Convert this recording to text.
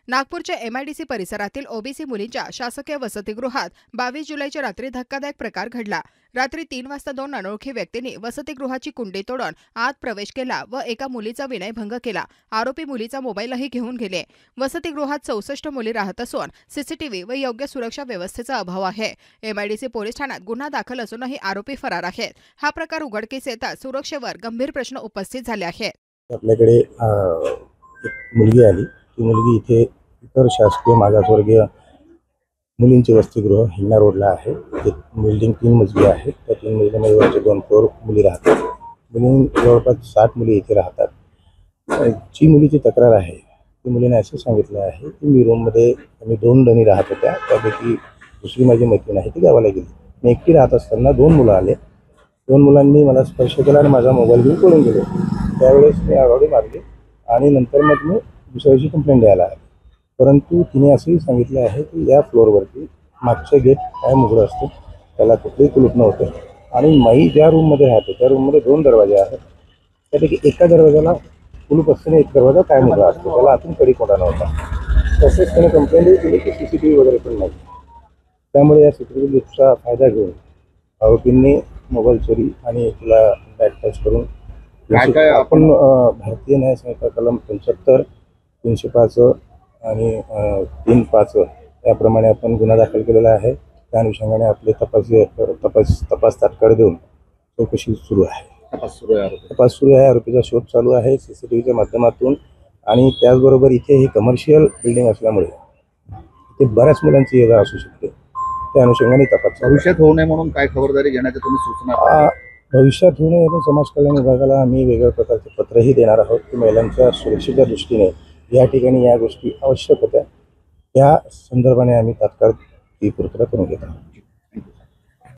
नागपूरच्या MIDC परिसरातील OBC मुलींच्या शासकीय वसतिगृहात 22 जुलैच्या रात्री धक्कादायक प्रकार घडला। रात्री 3 वाजता 2 अनोळखी व्यक्तींनी वसतिगृहाची कुंडी तोडून आत प्रवेश केला व एका मुलीचा विनयभंग केला। आरोपी मुलीचा मोबाईलही घेऊन गेले। वसतिगृहात 64 मुली राहत असून CCTV व योग्य सुरक्षा व्यवस्थेचा अभाव आहे। MIDC पोलीस ठाण्यात गुन्हा दाखल असूनही आरोपी फरार आहेत। हा प्रकार उघडकीस येताच सुरक्षेवर गंभीर प्रश्न उपस्थित झाले आहेत। आपल्याकडे एक मुलगी आली। ती मुलगी इथे इतर शासकीय मागासवर्गीय मुलींचे वसतिगृह हिंगणा रोडला आहे। एक बिल्डिंग 3 मजली आहे। त्या 3 मजलीमध्ये वरचे 2 फ्लोर मुली राहतात। मुली जवळपास 60 मुली इथे राहतात। जी मुलीची तक्रार आहे ती मुलीने असं सांगितलं आहे की मी रूममध्ये आम्ही 2 जणी राहत होत्या, त्यापैकी दुसरी माझी मैत्रीण आहे ती गावाला गेली। मी एकटी राहत असताना 2 मुलं आले। 2 मुलांनी मला स्पर्श केला आणि माझा मोबाईल घेऊन पळून गेले। त्यावेळेस मी आरडाओरड मारली आणि नंतर मग मी दुसऱ्या दिवशी कंप्लेंट द्यायला आले। परंतु तिने असंही सांगितलं आहे की या फ्लोअरवरती मागचे गेट कायम उघडं असतं, त्याला कुठलेही कुलूप नव्हते आणि मी ज्या रूममध्ये राहते त्या रूममध्ये 2 दरवाजे आहेत। त्यापैकी एका दरवाजाला कुलूप असताना एक दरवाजा कायम उघडा असतो, त्याला आतून कडी-कोंडा नव्हता। तसेच त्याने कंप्लेंटही केली की CCTV वगैरे पण नाही। त्यामुळे या CCTVचा फायदा घेऊन आरोपींनी मोबाईल चोरी आणि तिला बॅग टच करून काय आपण भारतीय न्याय संहिता कलम 75, 305 आणि 305 याप्रमाणे आपण गुन्हा दाखल केलेला आहे। त्या अनुषंगाने आपले तपास तात्काळ देऊन चौकशी सुरू आहे। तपास सुरू आहे। आरोपीचा शोध चालू आहे CCTVच्या माध्यमातून आणि त्याचबरोबर इथे ही कमर्शियल बिल्डिंग असल्यामुळे इथे बऱ्याच मुलांची ये-जा असू शकते। त्या अनुषंगाने तपास भविष्यात होऊ नये म्हणून काय खबरदारी घेण्याच्या तुम्ही सूचना? भविष्यात होऊ नये म्हणून समाज कल्याण विभागाला आम्ही वेगळ्या प्रकारचे पत्रही देणार आहोत की महिलांच्या सुरक्षेच्या दृष्टीने या ठिकाणी या गोष्टी आवश्यक होत्या। त्या संदर्भाने आम्ही तात्काळ ती पूर्तता करून घेत आहोत।